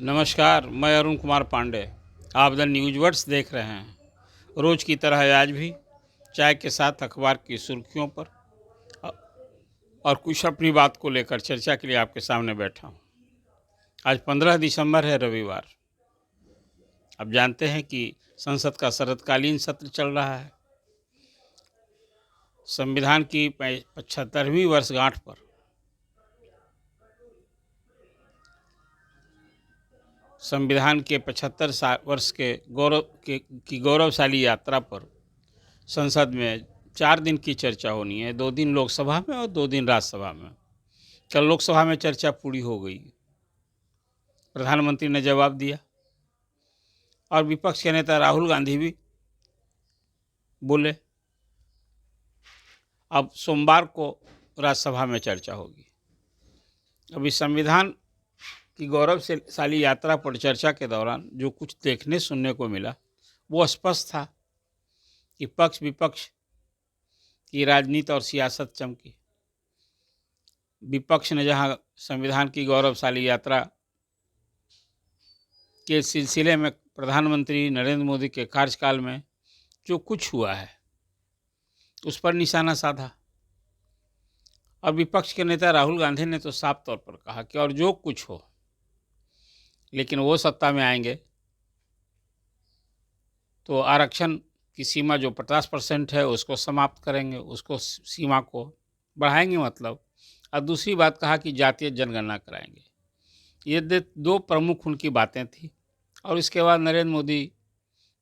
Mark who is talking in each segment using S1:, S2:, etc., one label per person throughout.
S1: नमस्कार, मैं अरुण कुमार पांडे। आप द न्यूज़ वर्ड्स देख रहे हैं। रोज़ की तरह आज भी चाय के साथ अखबार की सुर्खियों पर अ- और कुछ अपनी बात को लेकर चर्चा के लिए आपके सामने बैठा हूँ। आज 15 दिसंबर है, रविवार। अब जानते हैं कि संसद का शरतकालीन सत्र चल रहा है। संविधान की 75वीं वर्षगांठ पर संविधान के 75 वर्ष के की गौरवशाली यात्रा पर संसद में 4 दिन की चर्चा होनी है। 2 दिन लोकसभा में और 2 दिन राज्यसभा में। कल लोकसभा में चर्चा पूरी हो गई, प्रधानमंत्री ने जवाब दिया और विपक्ष के नेता राहुल गांधी भी बोले। अब सोमवार को राज्यसभा में चर्चा होगी। अभी संविधान की गौरवशाली यात्रा पर चर्चा के दौरान जो कुछ देखने सुनने को मिला वो स्पष्ट था कि पक्ष विपक्ष की राजनीति और सियासत चमकी। विपक्ष ने जहां संविधान की गौरवशाली यात्रा के सिलसिले में प्रधानमंत्री नरेंद्र मोदी के कार्यकाल में जो कुछ हुआ है उस पर निशाना साधा, और विपक्ष के नेता राहुल गांधी ने तो साफ तौर पर कहा कि और जो कुछ हो, लेकिन वो सत्ता में आएंगे तो आरक्षण की सीमा जो 50% है उसको समाप्त करेंगे, उसको सीमा को बढ़ाएंगे मतलब। और दूसरी बात कहा कि जातीय जनगणना कराएंगे। ये दो प्रमुख उनकी बातें थी। और इसके बाद नरेंद्र मोदी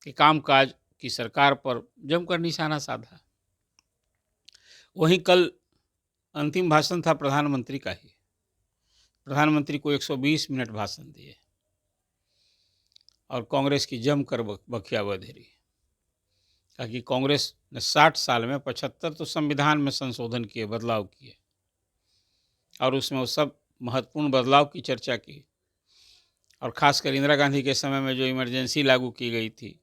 S1: के कामकाज की सरकार पर जमकर निशाना साधा। वहीं कल अंतिम भाषण था प्रधानमंत्री का ही। प्रधानमंत्री को 120 मिनट भाषण दिए और कांग्रेस की जमकर बखिया बधेरी। कहा कि कांग्रेस ने 60 साल में 75 तो संविधान में संशोधन किए, बदलाव किए, और उसमें वो सब महत्वपूर्ण बदलाव की चर्चा की। और खासकर इंदिरा गांधी के समय में जो इमरजेंसी लागू की गई थी,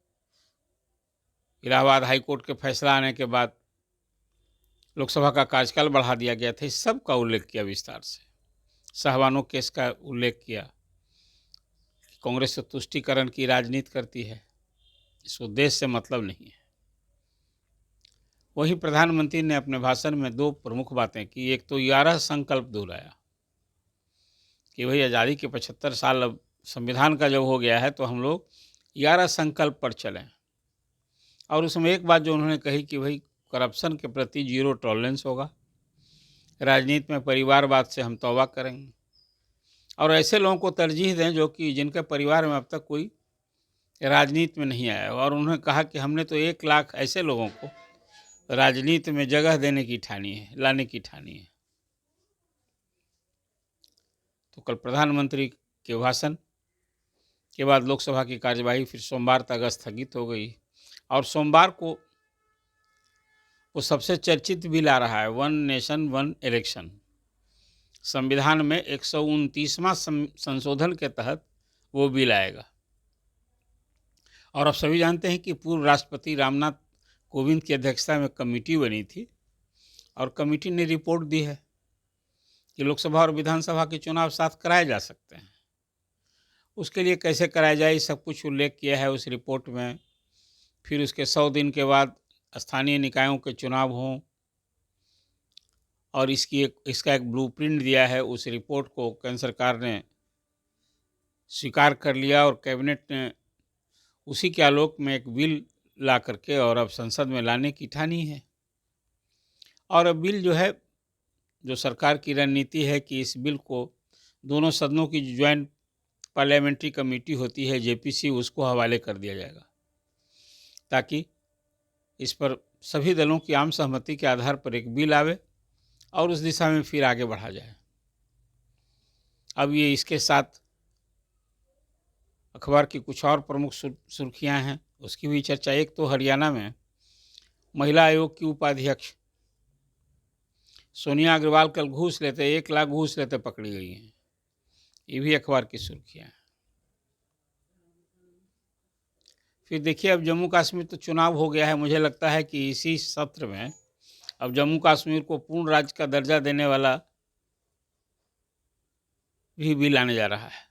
S1: इलाहाबाद हाईकोर्ट के फैसला आने के बाद लोकसभा का कार्यकाल बढ़ा दिया गया था, इस सब का उल्लेख किया विस्तार से। शाहबानो केस का उल्लेख किया। कांग्रेस तो तुष्टीकरण की राजनीति करती है, इसको देश से मतलब नहीं है। वहीं प्रधानमंत्री ने अपने भाषण में दो प्रमुख बातें की। एक तो 11 संकल्प दोहराया कि भाई आज़ादी के 75 साल अब संविधान का जब हो गया है तो हम लोग 11 संकल्प पर चलें। और उसमें एक बात जो उन्होंने कही कि भाई करप्शन के प्रति जीरो टॉलरेंस होगा, राजनीति में परिवारवाद से हम तौबा करेंगे, और ऐसे लोगों को तरजीह दें जो कि जिनके परिवार में अब तक कोई राजनीति में नहीं आया। और उन्होंने कहा कि हमने तो 1 लाख ऐसे लोगों को राजनीति में जगह देने की ठानी है, लाने की ठानी है। तो कल प्रधानमंत्री के भाषण के बाद लोकसभा की कार्यवाही फिर सोमवार तक स्थगित हो गई। और सोमवार को वो सबसे चर्चित बिल आ रहा है, वन नेशन वन इलेक्शन। संविधान में 129वां संशोधन के तहत वो बिल आएगा। और आप सभी जानते हैं कि पूर्व राष्ट्रपति रामनाथ कोविंद की अध्यक्षता में कमेटी बनी थी, और कमेटी ने रिपोर्ट दी है कि लोकसभा और विधानसभा के चुनाव साथ कराए जा सकते हैं। उसके लिए कैसे कराया जाए सब कुछ उल्लेख किया है उस रिपोर्ट में। फिर उसके 100 दिन के बाद स्थानीय निकायों के चुनाव हों, और इसका एक ब्लूप्रिंट दिया है। उस रिपोर्ट को केंद्र सरकार ने स्वीकार कर लिया और कैबिनेट ने उसी के आलोक में एक बिल ला करके और अब संसद में लाने की ठानी है। और अब बिल जो है, जो सरकार की रणनीति है कि इस बिल को दोनों सदनों की ज्वाइंट पार्लियामेंट्री कमेटी होती है जेपीसी, उसको हवाले कर दिया जाएगा, ताकि इस पर सभी दलों की आम सहमति के आधार पर एक बिल आवे और उस दिशा में फिर आगे बढ़ा जाए। अब ये इसके साथ अखबार की कुछ और प्रमुख सुर्खियां हैं, उसकी भी चर्चा। एक तो हरियाणा में महिला आयोग की उपाध्यक्ष सोनिया अग्रवाल कल 1 लाख घूस लेते पकड़ी गई हैं। ये भी अखबार की सुर्खियां हैं। फिर देखिए, अब जम्मू कश्मीर तो चुनाव हो गया है। मुझे लगता है कि इसी सत्र में अब जम्मू कश्मीर को पूर्ण राज्य का दर्जा देने वाला भी बिल आने जा रहा है।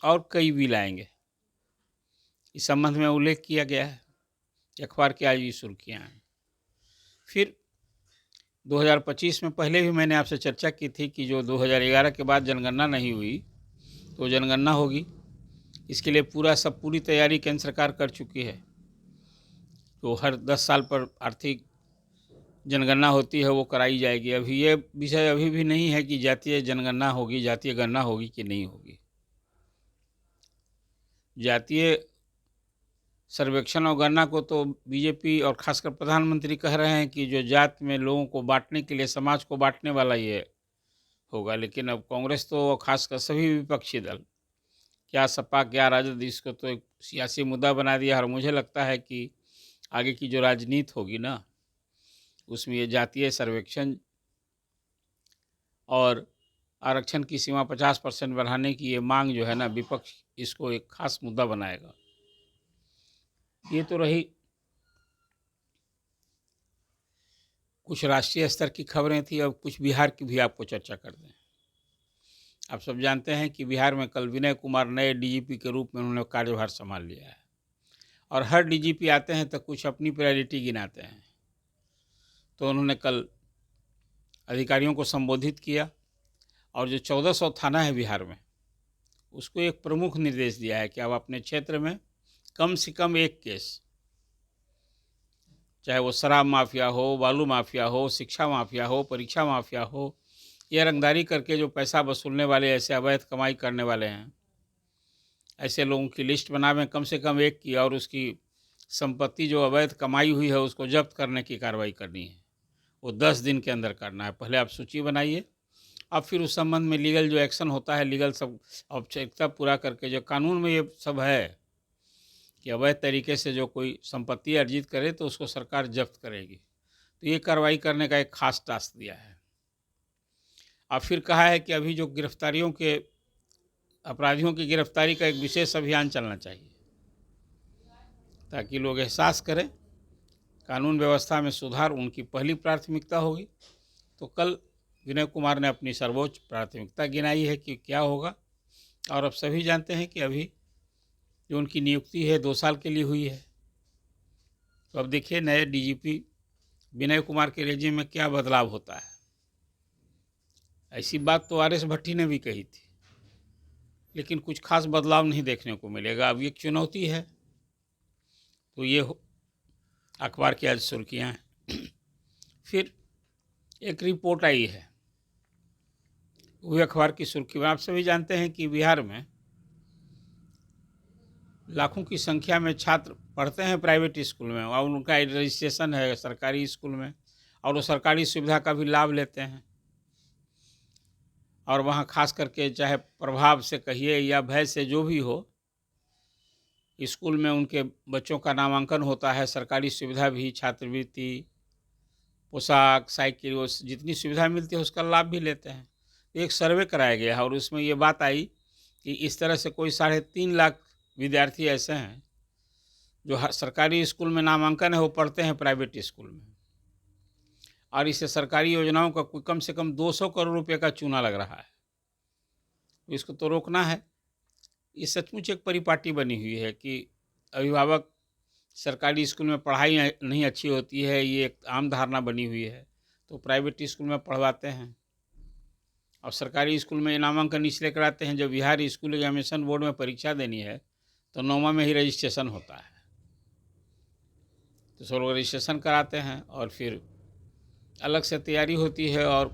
S1: और कई बिल आएंगे। इस संबंध में उल्लेख किया गया है, अखबार की आज भी सुर्खियाँ हैं। फिर 2025 में पहले भी मैंने आपसे चर्चा की थी कि जो 2011 के बाद जनगणना नहीं हुई तो जनगणना होगी। इसके लिए पूरी तैयारी केंद्र सरकार कर चुकी है। तो हर 10 साल पर आर्थिक जनगणना होती है, वो कराई जाएगी। अभी ये विषय अभी भी नहीं है कि जातीय जनगणना होगी, जातीय गणना होगी कि नहीं होगी। जातीय सर्वेक्षण और गणना को तो बीजेपी और खासकर प्रधानमंत्री कह रहे हैं कि जो जात में लोगों को बांटने के लिए, समाज को बांटने वाला ये होगा। लेकिन अब कांग्रेस तो खासकर सभी विपक्षी दल, क्या सपा क्या राजद, इसको तो एक सियासी मुद्दा बना दिया। और मुझे लगता है कि आगे की जो राजनीति होगी ना, उसमें ये जातीय सर्वेक्षण और आरक्षण की सीमा 50% बढ़ाने की ये मांग जो है ना, विपक्ष इसको एक खास मुद्दा बनाएगा। ये तो रही कुछ राष्ट्रीय स्तर की खबरें थी। अब कुछ बिहार की भी आपको चर्चा कर दें। आप सब जानते हैं कि बिहार में कल विनय कुमार नए डीजीपी के रूप में उन्होंने कार्यभार संभाल लिया है। और हर डीजीपी आते हैं तो कुछ अपनी प्रायोरिटी गिनाते हैं। तो उन्होंने कल अधिकारियों को संबोधित किया और जो 1400 थाना है बिहार में, उसको एक प्रमुख निर्देश दिया है कि आप अपने क्षेत्र में कम से कम एक केस, चाहे वो शराब माफिया हो, बालू माफिया हो, शिक्षा माफिया हो, परीक्षा माफिया हो, या रंगदारी करके जो पैसा वसूलने वाले, ऐसे अवैध कमाई करने वाले हैं, ऐसे लोगों की लिस्ट बनावें कम से कम एक की, और उसकी संपत्ति जो अवैध कमाई हुई है उसको जब्त करने की कार्रवाई करनी है। वो 10 दिन के अंदर करना है। पहले आप सूची बनाइए, अब फिर उस संबंध में लीगल जो एक्शन होता है, लीगल सब औपचारिकता पूरा करके, जो कानून में ये सब है कि अवैध तरीके से जो कोई संपत्ति अर्जित करे तो उसको सरकार जब्त करेगी। तो ये कार्रवाई करने का एक खास टास्क दिया है। और फिर कहा है कि अभी जो गिरफ्तारियों के, अपराधियों की गिरफ्तारी का एक विशेष अभियान चलना चाहिए, ताकि लोग एहसास करें कानून व्यवस्था में सुधार उनकी पहली प्राथमिकता होगी। तो कल विनय कुमार ने अपनी सर्वोच्च प्राथमिकता गिनाई है कि क्या होगा। और अब सभी जानते हैं कि अभी जो उनकी नियुक्ति है 2 साल के लिए हुई है। तो अब देखिए नए डीजीपी विनय कुमार के रेजिम में क्या बदलाव होता है। ऐसी बात तो आर एस भट्टी ने भी कही थी, लेकिन कुछ खास बदलाव नहीं देखने को मिलेगा। अब एक चुनौती है। तो ये अखबार की आज सुर्खियाँ हैं। फिर एक रिपोर्ट आई है, वही अखबार की सुर्खी में। आप सभी जानते हैं कि बिहार में लाखों की संख्या में छात्र पढ़ते हैं प्राइवेट स्कूल में, और उनका रजिस्ट्रेशन है सरकारी स्कूल में, और वो सरकारी सुविधा का भी लाभ लेते हैं। और वहाँ खास करके चाहे प्रभाव से कहिए या भय से, जो भी हो, स्कूल में उनके बच्चों का नामांकन होता है। सरकारी सुविधा भी, छात्रवृत्ति, पोशाक, साइकिल, वो जितनी सुविधा मिलती है उसका लाभ भी लेते हैं। एक सर्वे कराया गया है और उसमें ये बात आई कि इस तरह से कोई 3.5 लाख विद्यार्थी ऐसे हैं जो सरकारी स्कूल में नामांकन है, वो पढ़ते हैं प्राइवेट स्कूल में। और इससे सरकारी योजनाओं का कोई कम से कम 200 करोड़ रुपए का चूना लग रहा है। इसको तो रोकना है। ये सचमुच एक परिपाटी बनी हुई है कि अभिभावक, सरकारी स्कूल में पढ़ाई नहीं अच्छी होती है, ये एक आम धारणा बनी हुई है, तो प्राइवेट स्कूल में पढ़वाते हैं। और सरकारी स्कूल में नामांकन इसलिए कराते हैं, जब बिहार स्कूल एग्जामिनेशन बोर्ड में परीक्षा देनी है तो 9वां में ही रजिस्ट्रेशन होता है। तो सब लोग रजिस्ट्रेशन कराते हैं और फिर अलग से तैयारी होती है और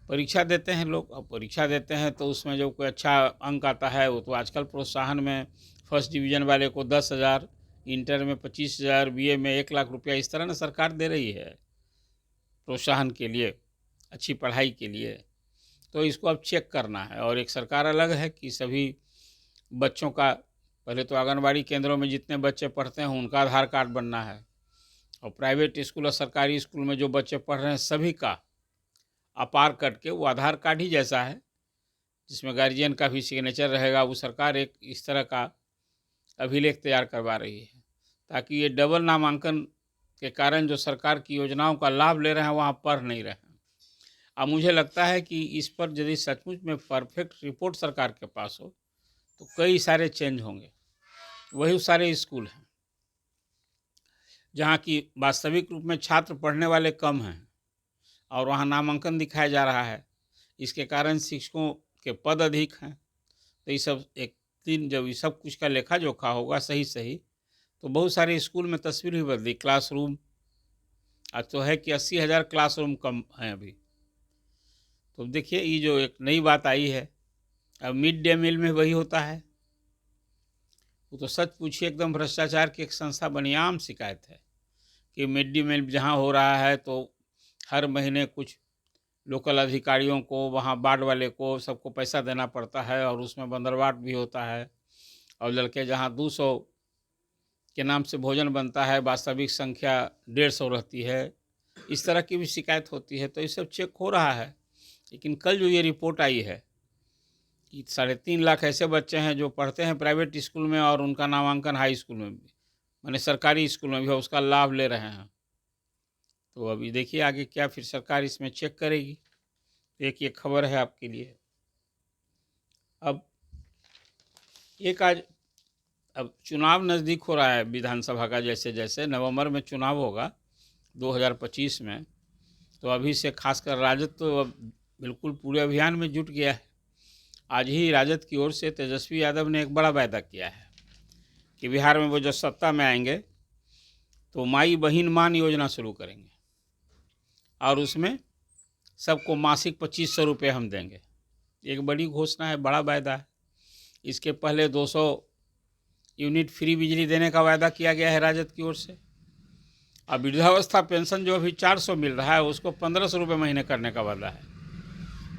S1: परीक्षा देते हैं लोग। अब परीक्षा देते हैं तो उसमें जो कोई अच्छा अंक आता है, वो तो आजकल प्रोत्साहन में फर्स्ट डिवीज़न वाले को 10,000, इंटर में 25,000, बीए में 1 लाख रुपया, इस तरह ना सरकार दे रही है प्रोत्साहन के लिए, अच्छी पढ़ाई के लिए। तो इसको अब चेक करना है। और एक सरकार अलग है कि सभी बच्चों का, पहले तो आंगनबाड़ी केंद्रों में जितने बच्चे पढ़ते हैं उनका आधार कार्ड बनना है, और प्राइवेट स्कूल और सरकारी स्कूल में जो बच्चे पढ़ रहे हैं सभी का अपार कट के वो आधार कार्ड ही जैसा है, जिसमें गार्जियन का भी सिग्नेचर रहेगा। वो सरकार एक इस तरह का अभिलेख तैयार करवा रही है, ताकि ये डबल नामांकन के कारण जो सरकार की योजनाओं का लाभ ले रहे हैं वहाँ पढ़ नहीं रहे हैं। अब मुझे लगता है कि इस पर यदि सचमुच में परफेक्ट रिपोर्ट सरकार के पास हो तो कई सारे चेंज होंगे। वही सारे स्कूल हैं जहाँ की वास्तविक रूप में छात्र पढ़ने वाले कम हैं और वहाँ नामांकन दिखाया जा रहा है। इसके कारण शिक्षकों के पद अधिक हैं। तो ये सब एक दिन जब ये सब कुछ का लेखा जोखा होगा सही सही, तो बहुत सारे स्कूल में तस्वीर भी बदली। क्लासरूम आज तो है कि 80,000 क्लासरूम कम हैं अभी। तो देखिए ये जो एक नई बात आई है, अब मिड डे मील में वही होता है। वो तो सच पूछिए एकदम भ्रष्टाचार की एक संस्था बनियाम शिकायत है कि मिड डे मील जहाँ हो रहा है तो हर महीने कुछ लोकल अधिकारियों को, वहाँ वार्ड वाले को, सबको पैसा देना पड़ता है और उसमें बंदरवाट भी होता है। और लड़के जहाँ 200 के नाम से भोजन बनता है, वास्तविक संख्या 150 रहती है। इस तरह की भी शिकायत होती है। तो ये सब चेक हो रहा है। लेकिन कल जो ये रिपोर्ट आई है कि 3.5 लाख ऐसे बच्चे हैं जो पढ़ते हैं प्राइवेट स्कूल में और उनका नामांकन हाई स्कूल में भी, माने सरकारी स्कूल में भी उसका लाभ ले रहे हैं। तो अभी देखिए आगे क्या फिर सरकार इसमें चेक करेगी। एक ये खबर है आपके लिए। अब एक आज अब चुनाव नज़दीक हो रहा है विधानसभा का, जैसे जैसे नवंबर में चुनाव होगा 2025 में, तो अभी से खासकर राजद तो अब बिल्कुल पूरे अभियान में जुट गया है। आज ही राजद की ओर से तेजस्वी यादव ने एक बड़ा वायदा किया है कि बिहार में वो जो सत्ता में आएंगे तो माई बहिन मान योजना शुरू करेंगे और उसमें सबको मासिक 2500 रुपये हम देंगे। एक बड़ी घोषणा है, बड़ा वायदा है। इसके पहले 200 यूनिट फ्री बिजली देने का वायदा किया गया है राजद की ओर से। अब वृद्धावस्था पेंशन जो अभी 400 मिल रहा है उसको 1500 रुपये महीने करने का वादा है।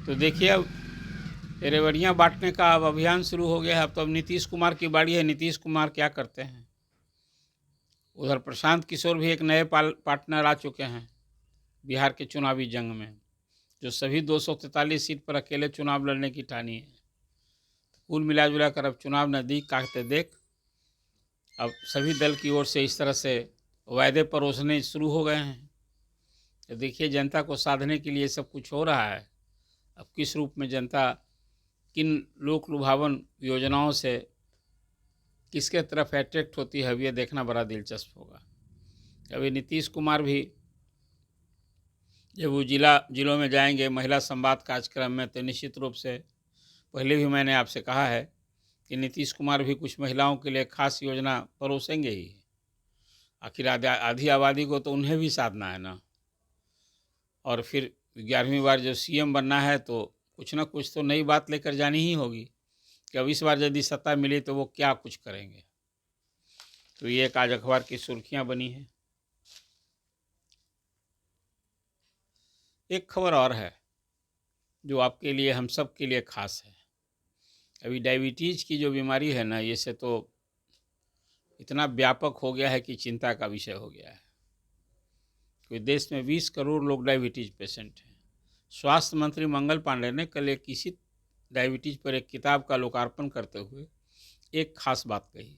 S1: तो देखिए अब रेवड़ियाँ बांटने का अब अभियान शुरू हो गया है। अब तो अब नीतीश कुमार की बारी है, नीतीश कुमार क्या करते हैं। उधर प्रशांत किशोर भी एक नए पार्टनर आ चुके हैं बिहार के चुनावी जंग में, जो सभी 243 सीट पर अकेले चुनाव लड़ने की ठानी है। कुल मिला जुला कर अब चुनाव नज़दीक काटते देख अब सभी दल की ओर से इस तरह से वायदे परोसने शुरू हो गए हैं। तो देखिए जनता को साधने के लिए सब कुछ हो रहा है। अब किस रूप में जनता किन लोक लुभावन योजनाओं से किसके तरफ अट्रैक्ट होती है, अब ये देखना बड़ा दिलचस्प होगा। अभी नीतीश कुमार भी जब वो जिलों में जाएंगे महिला संवाद कार्यक्रम में, तो निश्चित रूप से पहले भी मैंने आपसे कहा है कि नीतीश कुमार भी कुछ महिलाओं के लिए खास योजना परोसेंगे ही। आखिर आधी आबादी को तो उन्हें भी साधना है ना। और फिर 11वीं बार जब सीएम बनना है तो कुछ ना कुछ तो नई बात लेकर जानी ही होगी कि अब इस बार यदि सत्ता मिली तो वो क्या कुछ करेंगे। तो ये एक आज अखबार की सुर्खियां बनी है। एक खबर और है जो आपके लिए, हम सब के लिए खास है। अभी डायबिटीज़ की जो बीमारी है ना, ये से तो इतना व्यापक हो गया है कि चिंता का विषय हो गया है। कि देश में 20 करोड़ लोग डायबिटीज़ पेशेंट हैं। स्वास्थ्य मंत्री मंगल पांडे ने कल एक किसी डायबिटीज़ पर एक किताब का लोकार्पण करते हुए एक खास बात कही।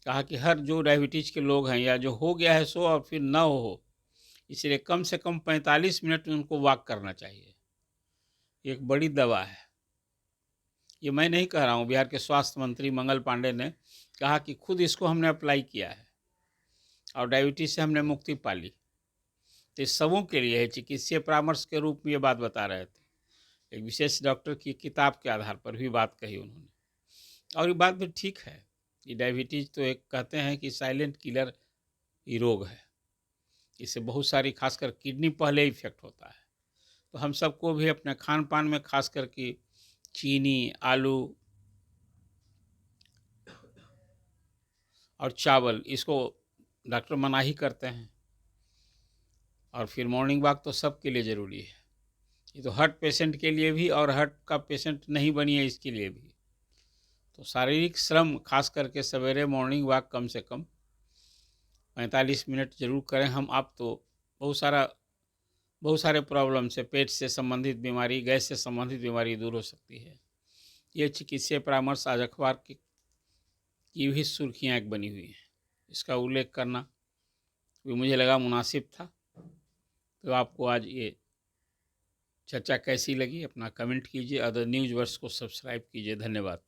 S1: कहा कि हर जो डायबिटीज़ के लोग हैं या जो हो गया है सो और फिर न हो, इसलिए कम से कम 45 मिनट में उनको वॉक करना चाहिए। एक बड़ी दवा है। ये मैं नहीं कह रहा हूँ, बिहार के स्वास्थ्य मंत्री मंगल पांडे ने कहा कि खुद इसको हमने अप्लाई किया है और डायबिटीज़ से हमने मुक्ति पा ली। तो इस सबों के लिए है, चिकित्सीय परामर्श के रूप में ये बात बता रहे थे। एक विशेष डॉक्टर की किताब के आधार पर भी बात कही उन्होंने। और ये बात भी ठीक है। ये डायबिटीज़ तो एक कहते हैं कि साइलेंट किलर ही रोग है। इससे बहुत सारी, खासकर किडनी पहले इफेक्ट होता है। तो हम सबको भी अपने खान पान में खासकर कि चीनी, आलू और चावल, इसको डॉक्टर मना ही करते हैं। और फिर मॉर्निंग वॉक तो सबके लिए ज़रूरी है। ये तो हार्ट पेशेंट के लिए भी और हार्ट का पेशेंट नहीं बनी है इसके लिए भी। तो शारीरिक श्रम खास करके सवेरे मॉर्निंग वॉक कम से कम 45 मिनट जरूर करें हम। आप तो बहुत सारे प्रॉब्लम से, पेट से संबंधित बीमारी, गैस से संबंधित बीमारी दूर हो सकती है। ये चिकित्सीय परामर्श आज अखबार की भी सुर्खियाँ एक बनी हुई हैं। इसका उल्लेख करना भी मुझे लगा मुनासिब था, तो आपको आज ये चर्चा कैसी लगी अपना कमेंट कीजिए। अदर न्यूज़ वर्स को सब्सक्राइब कीजिए। धन्यवाद।